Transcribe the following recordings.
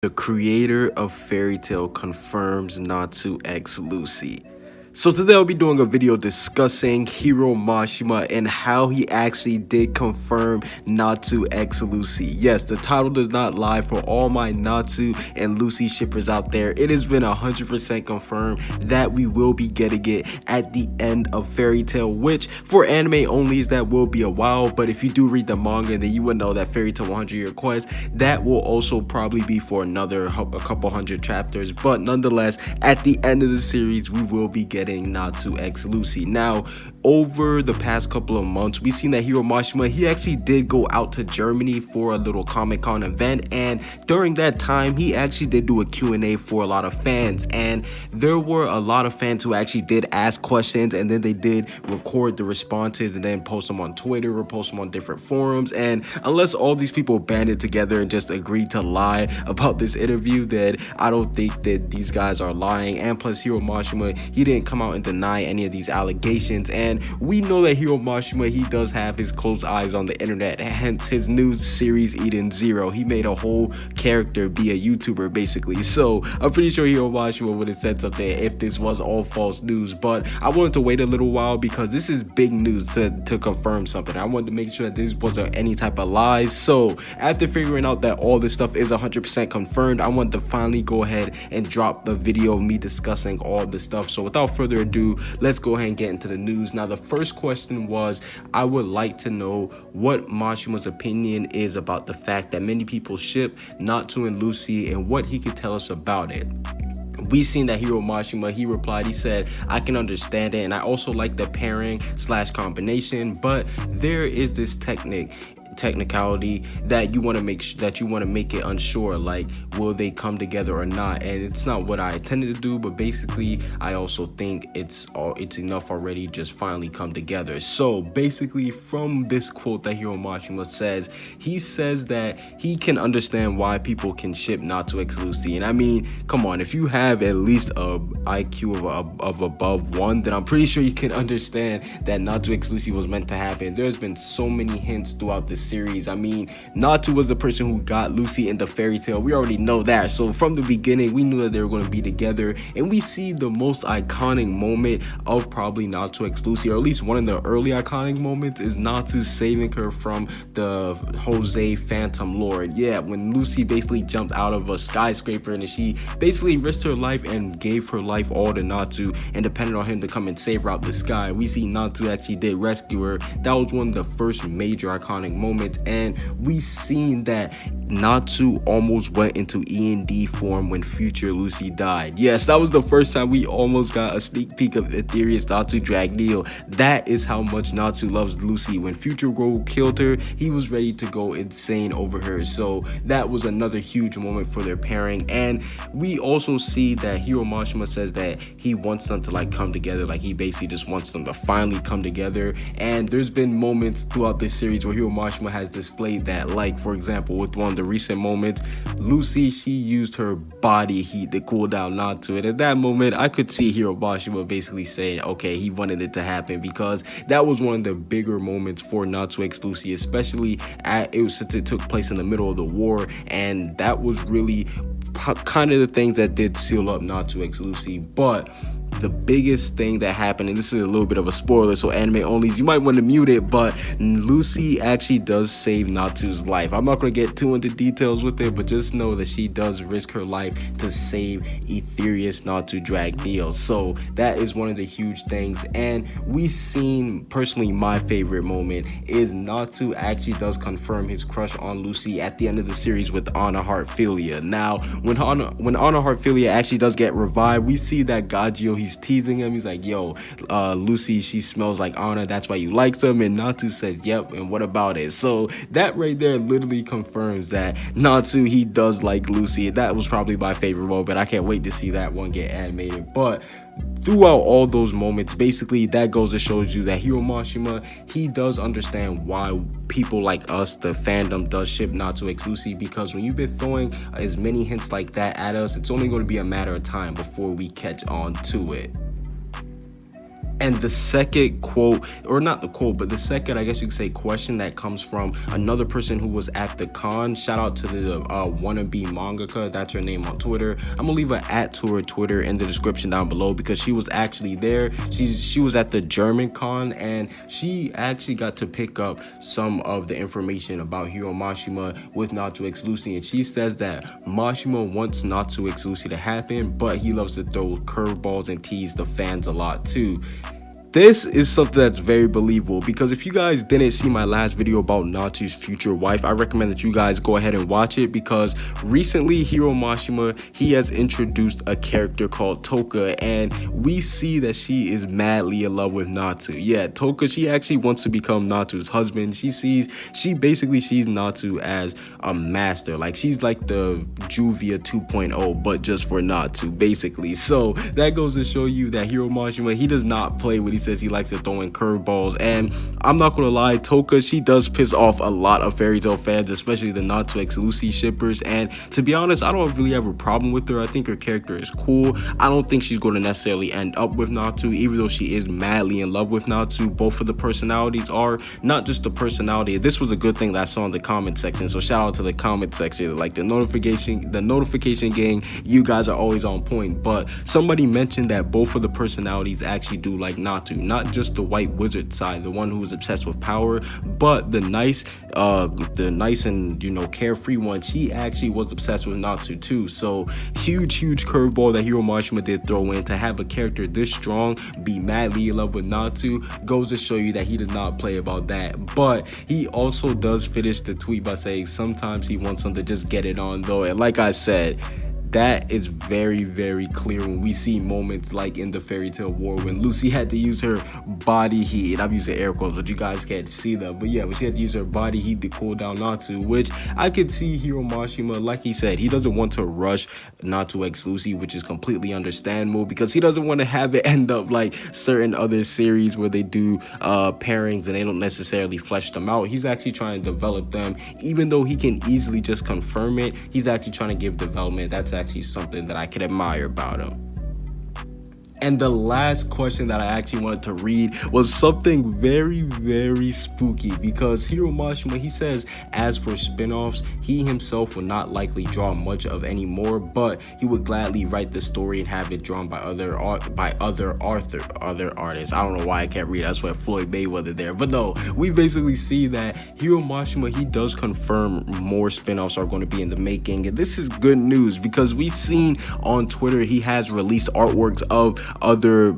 The creator of Fairy Tail confirms Natsu X Lucy. So today I'll be doing a video discussing Hiro Mashima and how he actually did confirm Natsu X Lucy. Yes, the title does not lie for all my Natsu and Lucy shippers out there. It has been 100% confirmed that we will be getting it at the end of Fairy Tail, which for anime onlys that will be a while, but if you do read the manga, then you would know that Fairy Tail 100 Year Quest, that will also probably be for a couple hundred chapters, but nonetheless, at the end of the series, we will be getting Natsu X Lucy. Now, over the past couple of months, we've seen that Hiro Mashima, he actually did go out to Germany for a little Comic-Con event, and during that time, he actually did do a Q&A for a lot of fans, and there were a lot of fans who actually did ask questions, and then they did record the responses and then post them on Twitter or post them on different forums. And unless all these people banded together and just agreed to lie about this interview, then I don't think that these guys are lying. And plus, Hiro Mashima, he didn't come out and deny any of these allegations, and we know that Hiro Mashima, he does have his close eyes on the internet, hence his new series Eden Zero. He made a whole character be a YouTuber basically, so I'm pretty sure Hiro Mashima would have said something if this was all false news. But I wanted to wait a little while because this is big news to confirm something. I wanted to make sure that this wasn't any type of lies. So after figuring out that all this stuff is 100% confirmed, I wanted to finally go ahead and drop the video of me discussing all this stuff. So without further ado, let's go ahead and get into the news. Now, the first question was, I would like to know what Mashima's opinion is about the fact that many people ship Natsu and Lucy and what he could tell us about it. We seen that Hiro Mashima, he replied, he said, I can understand it, and I also like the pairing / combination, but there is this technicality that you want to make it unsure, like will they come together or not. And it's not what I intended to do, but basically I also think it's enough already, just finally come together. So basically, from this quote that Hiro Mashima says, he says that he can understand why people can ship Natsu X Lucy. And I mean, come on, if you have at least a IQ of above 1, then I'm pretty sure you can understand that Natsu X Lucy was meant to happen. There's been so many hints throughout this series. I mean, Natsu was the person who got Lucy into Fairy Tail. We already know that. So from the beginning, we knew that they were going to be together, and we see the most iconic moment of probably Natsu X Lucy, or at least one of the early iconic moments, is Natsu saving her from the Jose Phantom Lord. Yeah, when Lucy basically jumped out of a skyscraper and she basically risked her life and gave her life all to Natsu and depended on him to come and save her out the sky. We see Natsu actually did rescue her. That was one of the first major iconic moments, and we seen that Natsu almost went into END form when future Lucy died. Yes, that was the first time we almost got a sneak peek of Ethereus Natsu drag deal. That is how much Natsu loves Lucy. When Future Girl killed her, he was ready to go insane over her. So that was another huge moment for their pairing. And we also see that Hiro Mashima says that he wants them to like come together. Like, he basically just wants them to finally come together. And there's been moments throughout this series where Hiro Mashima has displayed that. Like, for example, with one of the recent moments, Lucy, she used her body heat to cool down Natsu, and at that moment I could see Hiro Mashima basically saying, okay, he wanted it to happen, because that was one of the bigger moments for Natsu X Lucy, especially since it took place in the middle of the war, and that was really kind of the things that did seal up Natsu X Lucy. But the biggest thing that happened, and this is a little bit of a spoiler, so anime onlys, you might want to mute it, but Lucy actually does save Natsu's life. I'm not going to get too into details with it, but just know that she does risk her life to save Ethereus Natsu drag Neo. So that is one of the huge things. And we seen, personally, my favorite moment is Natsu actually does confirm his crush on Lucy at the end of the series with Anna Heartfilia. Now, when Anna Heartfilia actually does get revived, we see that Gajio, he's teasing him. He's like, yo, Lucy, she smells like Anna, that's why you like them. And Natsu says, yep, and what about it? So that right there literally confirms that Natsu, he does like Lucy. That was probably my favorite moment. I can't wait to see that one get animated. But throughout all those moments, basically, that goes to show you that Hiro Mashima, he does understand why people like us, the fandom, does ship Natsu X Lucy, because when you've been throwing as many hints like that at us, it's only going to be a matter of time before we catch on to it. And the second quote, or not the quote, but the second, I guess you could say, question that comes from another person who was at the con. Shout out to the wannabe mangaka. That's her name on Twitter. I'm gonna leave an @ to her Twitter in the description down below because she was actually there. She was at the German con, and she actually got to pick up some of the information about Hiro Mashima with Natsu x Lucy, and she says that Mashima wants Natsu x Lucy to happen, but he loves to throw curveballs and tease the fans a lot too. This is something that's very believable because if you guys didn't see my last video about Natsu's future wife, I recommend that you guys go ahead and watch it because recently Hiro Mashima, he has introduced a character called Toka, and we see that she is madly in love with Natsu. Yeah, Toka, she actually wants to become Natsu's husband. She basically sees Natsu as a master. Like, she's like the Juvia 2.0, but just for Natsu, basically. So that goes to show you that Hiro Mashima, he does not play with he says he likes to throw in curveballs. And I'm not gonna lie, Toka, she does piss off a lot of Fairy Tail fans, especially the Natsu x Lucy shippers. And to be honest, I don't really have a problem with her. I think her character is cool. I don't think she's going to necessarily end up with Natsu, even though she is madly in love with Natsu. Both of the personalities are, not just the personality. This was a good thing that I saw in the comment section, so shout out to the comment section. Like, the notification gang, you guys are always on point. But somebody mentioned that both of the personalities actually do like Natsu. Not just the white wizard side, the one who is obsessed with power, but the nice and, you know, carefree one. She actually was obsessed with Natsu too. So huge curveball that Hiro Mashima did throw in. To have a character this strong be madly in love with Natsu goes to show you that he does not play about that. But he also does finish the tweet by saying sometimes he wants them to just get it on though. And like I said, that is very clear when we see moments like in the Fairy Tail War when Lucy had to use her body heat. I'm using air quotes, but you guys can't see that. But yeah, when she had to use her body heat to cool down Natsu, which I could see Hiro Mashima, like he said, he doesn't want to rush Natsu x Lucy, which is completely understandable because he doesn't want to have it end up like certain other series where they do pairings and they don't necessarily flesh them out. He's actually trying to develop them, even though he can easily just confirm it. He's actually trying to give development. That's actually something that I could admire about him. And the last question that I actually wanted to read was something very spooky because Hiro Mashima, he says, as for spin-offs, he himself would not likely draw much of any more, but he would gladly write the story and have it drawn by other artists. I don't know why I can't read. That's what Floyd Mayweather there. But no, we basically see that Hiro Mashima, he does confirm more spin-offs are going to be in the making. And this is good news because we've seen on Twitter he has released artworks of other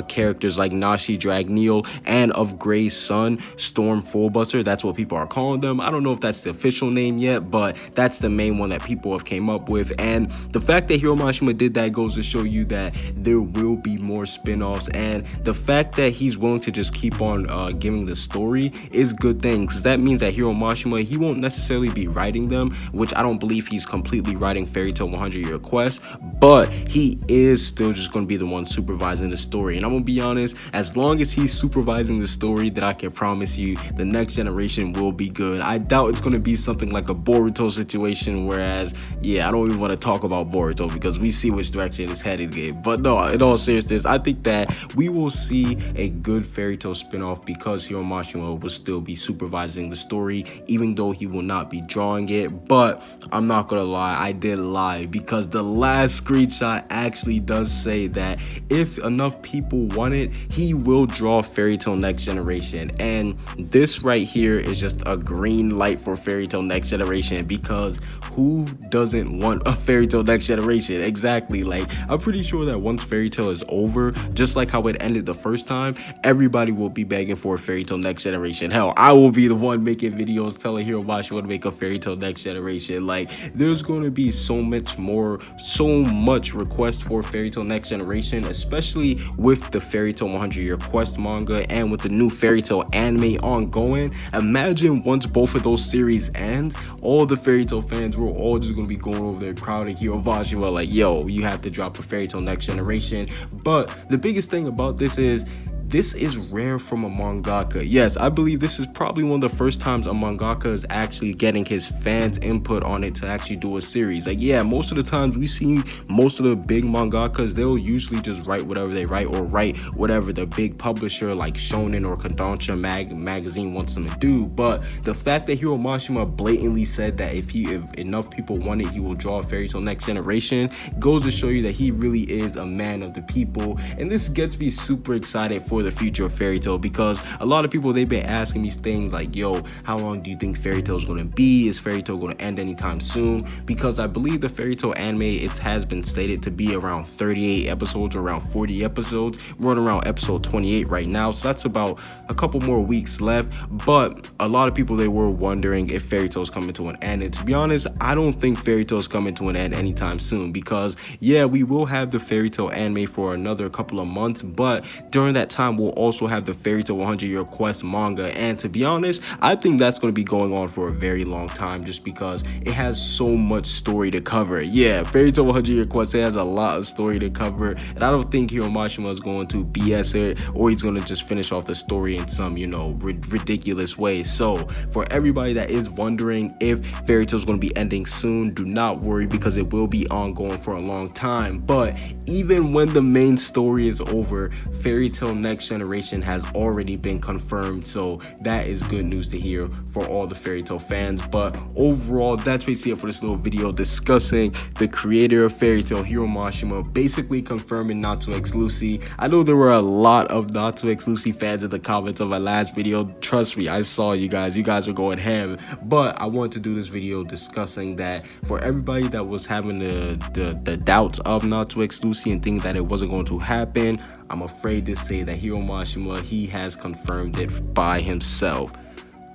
characters like Nashi Dragneel and of Gray's son, Storm Fullbuster. That's what people are calling them. I don't know if that's the official name yet, but that's the main one that people have came up with. And the fact that Hiro Mashima did that goes to show you that there will be more spin-offs, and the fact that he's willing to just keep on giving the story is good thing, because that means that Hiro Mashima, he won't necessarily be writing them, which I don't believe he's completely writing Fairy Tail 100 Year Quest, but he is still just going to be the one supervising the story. And I'm gonna be honest, as long as he's supervising the story, then I can promise you the next generation will be good. I doubt it's going to be something like a Boruto situation, whereas yeah, I don't even want to talk about Boruto because we see which direction it's headed, Gabe. But no, in all seriousness, I think that we will see a good Fairy Tail spin-off because Hiro Mashima will still be supervising the story, even though he will not be drawing it. But I'm not gonna lie, I did lie, because the last screenshot actually does say that if enough people want it, he will draw Fairy Tail Next Generation. And this right here is just a green light for Fairy Tail Next Generation, because who doesn't want a Fairy Tail Next Generation? Exactly. Like, I'm pretty sure that once Fairy Tail is over, just like how it ended the first time, everybody will be begging for a Fairy Tail Next Generation. Hell, I will be the one making videos telling Hiro Mashima to make a Fairy Tail Next Generation. Like, there's going to be so much request for Fairy Tail Next Generation, especially with the Fairy Tail 100 Year Quest manga and with the new Fairy Tail anime ongoing. Imagine once both of those series end, all the Fairy Tail fans, we're all just going to be going over there crowding Hiro Mashima like, yo, you have to drop a Fairy Tail Next Generation. But the biggest thing about this is this is rare from a mangaka. Yes, I believe this is probably one of the first times a mangaka is actually getting his fans' input on it to actually do a series. Like, yeah, most of the times we see most of the big mangakas, they'll usually just write whatever they write, or write whatever the big publisher like Shonen or Kodansha magazine wants them to do. But the fact that Hiro Mashima blatantly said that if enough people want it, he will draw Fairy Tail Next Generation, goes to show you that he really is a man of the people. And this gets me super excited for the future of Fairy Tail, because a lot of people, they've been asking me things like, yo, how long do you think Fairy Tail is going to be? Is Fairy Tail going to end anytime soon? Because I believe the Fairy Tail anime, it has been stated to be around 38 episodes, around 40 episodes. We're around episode 28 right now, so that's about a couple more weeks left. But a lot of people, they were wondering if Fairy Tail is coming to an end, and to be honest, I don't think Fairy Tail is coming to an end anytime soon, because yeah, we will have the Fairy Tail anime for another couple of months, but during that time we'll also have the Fairy Tail 100-Year Quest manga, and to be honest, I think that's going to be going on for a very long time, just because it has so much story to cover. Yeah, Fairy Tail 100-Year Quest, it has a lot of story to cover, and I don't think Hiro Mashima is going to BS it, or he's going to just finish off the story in some, you know, ridiculous way. So for everybody that is wondering if Fairy Tail is going to be ending soon, do not worry, because it will be ongoing for a long time. But even when the main story is over, Fairy Tail Next Generation has already been confirmed, so that is good news to hear for all the Fairy Tail fans. But overall, that's basically it for this little video discussing the creator of Fairy Tail, Hiro Mashima, basically confirming Natsu x Lucy. I know there were a lot of Natsu x Lucy fans in the comments of my last video. Trust me, I saw you guys were going ham. But I wanted to do this video discussing that for everybody that was having the doubts of Natsu x Lucy and think that it wasn't going to happen, I'm afraid to say that Hiro Mashima, he has confirmed it by himself.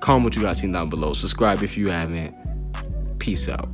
Comment what you guys think down below. Subscribe if you haven't. Peace out.